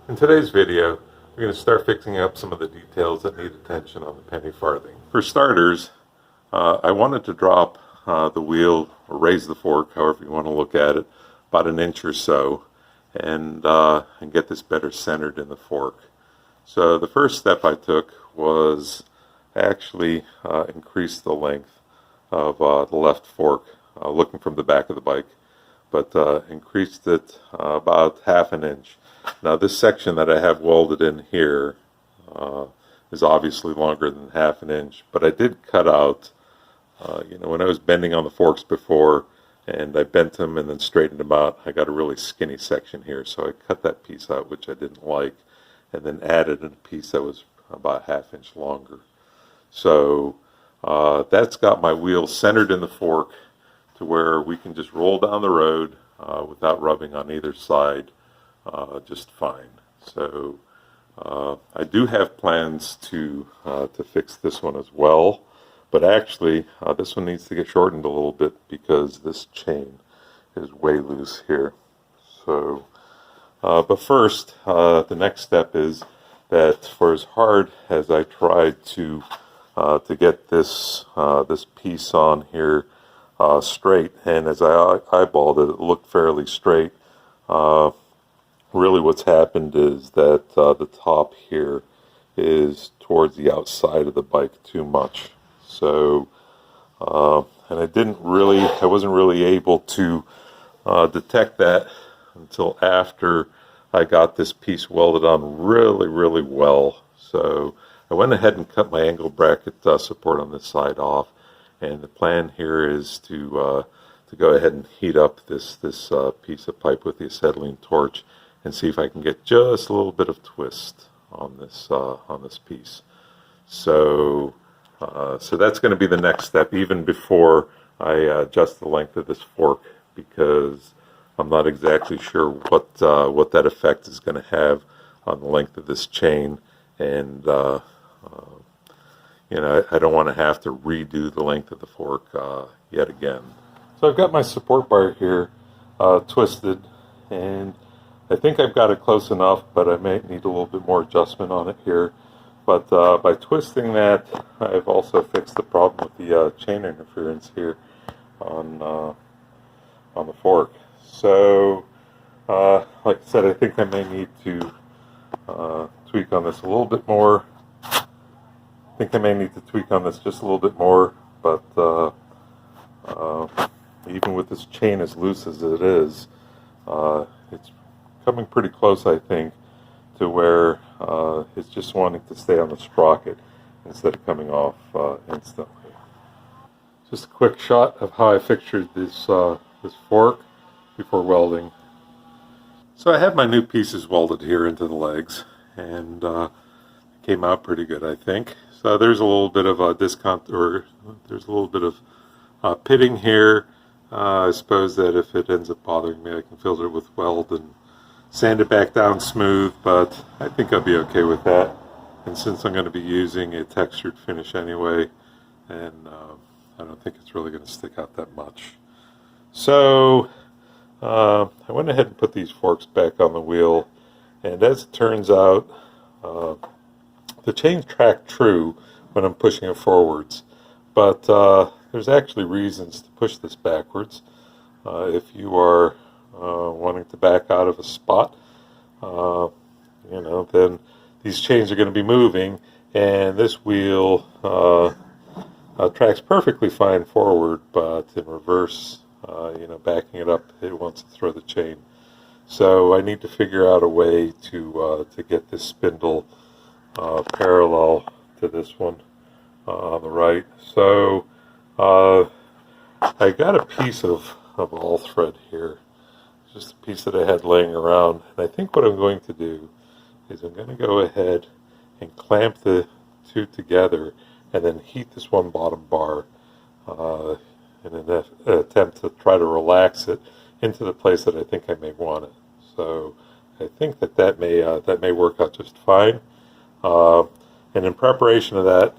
In today's video, we're going to start fixing up some of the details that need attention on the penny farthing. For starters, I wanted to drop the wheel or raise the fork, however you want to look at it, about an inch or so, and get this better centered in the fork. So the first step I took was actually increase the length of the left fork, looking from the back of the bike, but increased it about half an inch. Now this section that I have welded in here is obviously longer than half an inch, but I did cut out, when I was bending on the forks before and I bent them and then straightened them out, I got a really skinny section here, so I cut that piece out, which I didn't like, and then added a piece that was about half inch longer. So that's got my wheel centered in the fork to where we can just roll down the road without rubbing on either side just fine. So I do have plans to fix this one as well, but actually this one needs to get shortened a little bit because this chain is way loose here. So but first, the next step is that for as hard as I tried to get this this piece on here straight, and as I eyeballed it, it looked fairly straight. Really what's happened is that the top here is towards the outside of the bike too much. So, and I wasn't really able to detect that until after I got this piece welded on really well. So I went ahead and cut my angle bracket support on this side off, and the plan here is to go ahead and heat up this piece of pipe with the acetylene torch and see if I can get just a little bit of twist on this piece. So so that's going to be the next step, even before I adjust the length of this fork, because I'm not exactly sure what that effect is going to have on the length of this chain, and I don't want to have to redo the length of the fork yet again. So I've got my support bar here twisted, and I think I've got it close enough, but I may need a little bit more adjustment on it here. But by twisting that, I've also fixed the problem with the chain interference here on the fork. So, like I said, I think I may need to tweak on this a little bit more. I think I may need to tweak on this just a little bit more, but even with this chain as loose as it is, it's coming pretty close, I think, to where it's just wanting to stay on the sprocket instead of coming off instantly. Just a quick shot of how I fixtured this fork before welding. So I have my new pieces welded here into the legs, and it came out pretty good, I think. So there's a little bit of a there's a little bit of pitting here. I suppose that if it ends up bothering me, I can filter it with weld and sand it back down smooth, but I think I'll be okay with that. And since I'm going to be using a textured finish anyway, and I don't think it's really going to stick out that much. So I went ahead and put these forks back on the wheel, and as it turns out, the chain's tracked true when I'm pushing it forwards, but there's actually reasons to push this backwards. If you are wanting to back out of a spot, then these chains are going to be moving, and this wheel tracks perfectly fine forward, but in reverse, backing it up, it wants to throw the chain. So I need to figure out a way to get this spindle parallel to this one on the right. So I got a piece of all thread here, just a piece that I had laying around, and I think what I'm going to do is I'm going to go ahead and clamp the two together and then heat this one bottom bar in an attempt to try to relax it into the place that I think I may want it. So I think that may work out just fine. And in preparation of that,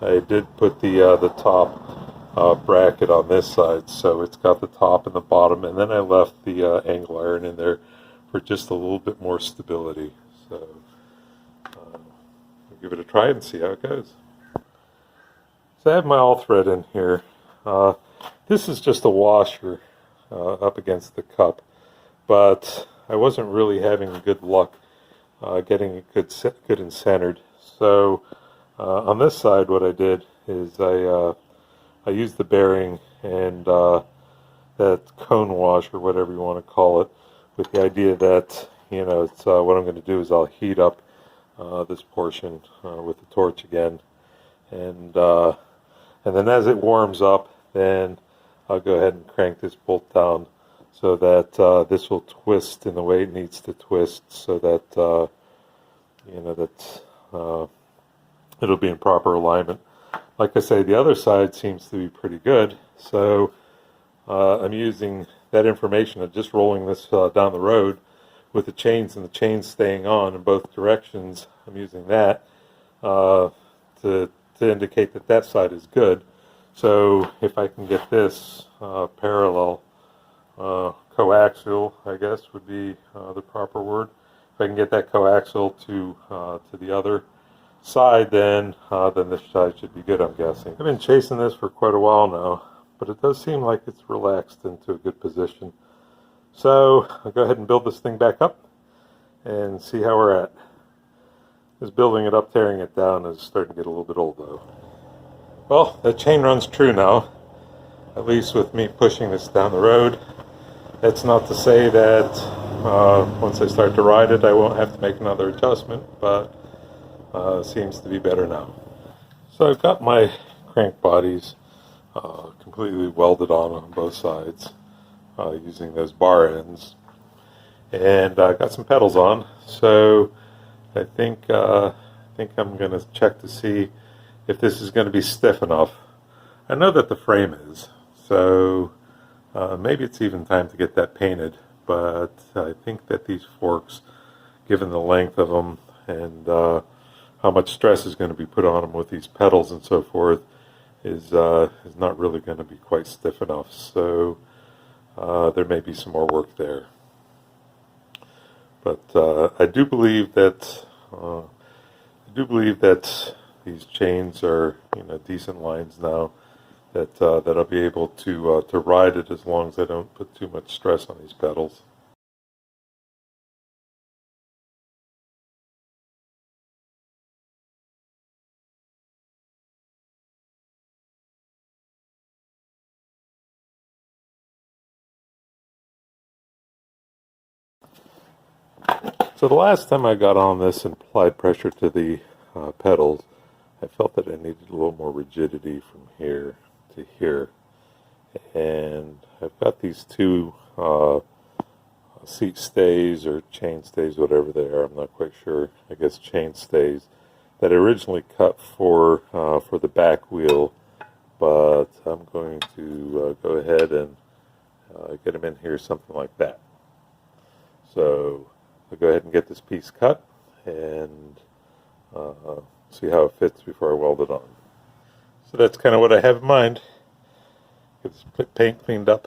I did put the top bracket on this side, so it's got the top and the bottom, and then I left the angle iron in there for just a little bit more stability. So we'll give it a try and see how it goes. So I have my all thread in here. This is just a washer up against the cup, but I wasn't really having good luck getting it good and centered. So on this side, what I did is I used the bearing and that cone wash or whatever you want to call it, with the idea that it's what I'm going to do is I'll heat up this portion with the torch again, and then as it warms up, then I'll go ahead and crank this bolt down so that this will twist in the way it needs to twist, so that it'll be in proper alignment. Like I say, the other side seems to be pretty good, so I'm using that information of just rolling this down the road with the chains and the chains staying on in both directions. I'm using that to indicate that that side is good. So if I can get this parallel, coaxial, I guess would be the proper word. If I can get that coaxial to the other side, then this side should be good, I'm guessing. I've been chasing this for quite a while now, but it does seem like it's relaxed into a good position. So I'll go ahead and build this thing back up and see how we're at. Just building it up, tearing it down is starting to get a little bit old though. Well, the chain runs true now, at least with me pushing this down the road. That's not to say that once I start to ride it I won't have to make another adjustment, but seems to be better now. So I've got my crank bodies completely welded on both sides using those bar ends, and I got some pedals on. So I think I'm going to check to see if this is going to be stiff enough. I know that the frame is, so maybe it's even time to get that painted, but I think that these forks, given the length of them and how much stress is going to be put on them with these pedals and so forth, is not really going to be quite stiff enough. So there may be some more work there. But I do believe that these chains are decent lines now. That I'll be able to ride it as long as I don't put too much stress on these pedals. So the last time I got on this and applied pressure to the pedals, I felt that I needed a little more rigidity from here to here. And I've got these two seat stays or chain stays, whatever they are, I'm not quite sure, I guess chain stays, that I originally cut for the back wheel, but I'm going to go ahead and get them in here something like that. So I'll go ahead and get this piece cut and see how it fits before I weld it on. So that's kind of what I have in mind. Get this paint cleaned up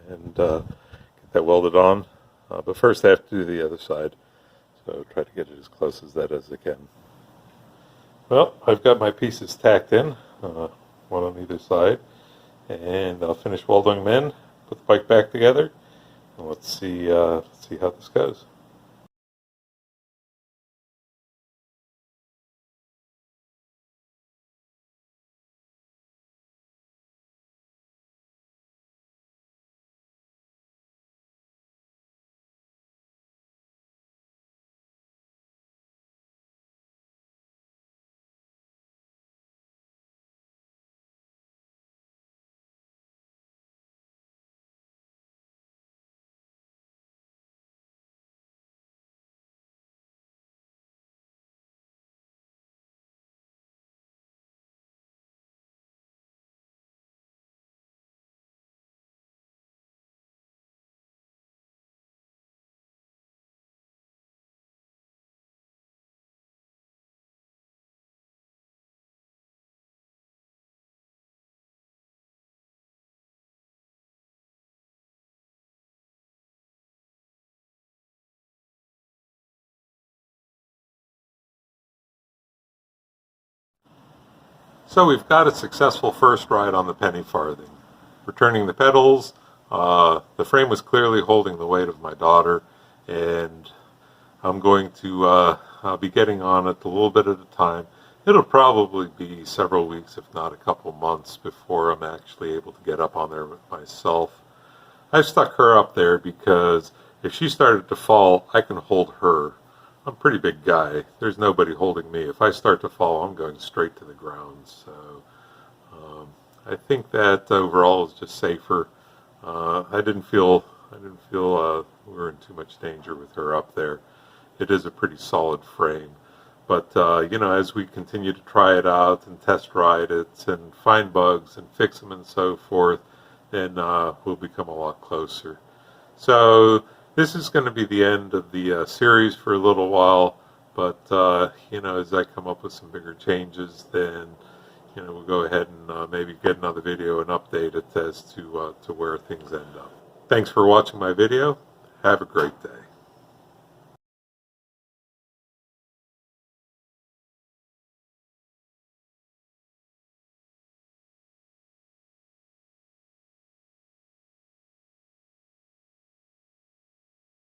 and get that welded on. But first I have to do the other side. So try to get it as close as that as I can. Well, I've got my pieces tacked in, one on either side, and I'll finish welding them in, put the bike back together, and let's see how this goes. So we've got a successful first ride on the penny farthing. Returning the pedals, the frame was clearly holding the weight of my daughter, and I'm going to I'll be getting on it a little bit at a time. It'll probably be several weeks, if not a couple months, before I'm actually able to get up on there myself. I stuck her up there because if she started to fall, I can hold her. I'm a pretty big guy. There's nobody holding me. If I start to fall, I'm going straight to the ground. So I think that overall is just safer. I didn't feel we were in too much danger with her up there. It is a pretty solid frame. But, you know, as we continue to try it out and test ride it and find bugs and fix them and so forth, then we'll become a lot closer. So this is going to be the end of the series for a little while, but, you know, as I come up with some bigger changes, then, you know, we'll go ahead and maybe get another video and update it as to where things end up. Thanks for watching my video. Have a great day.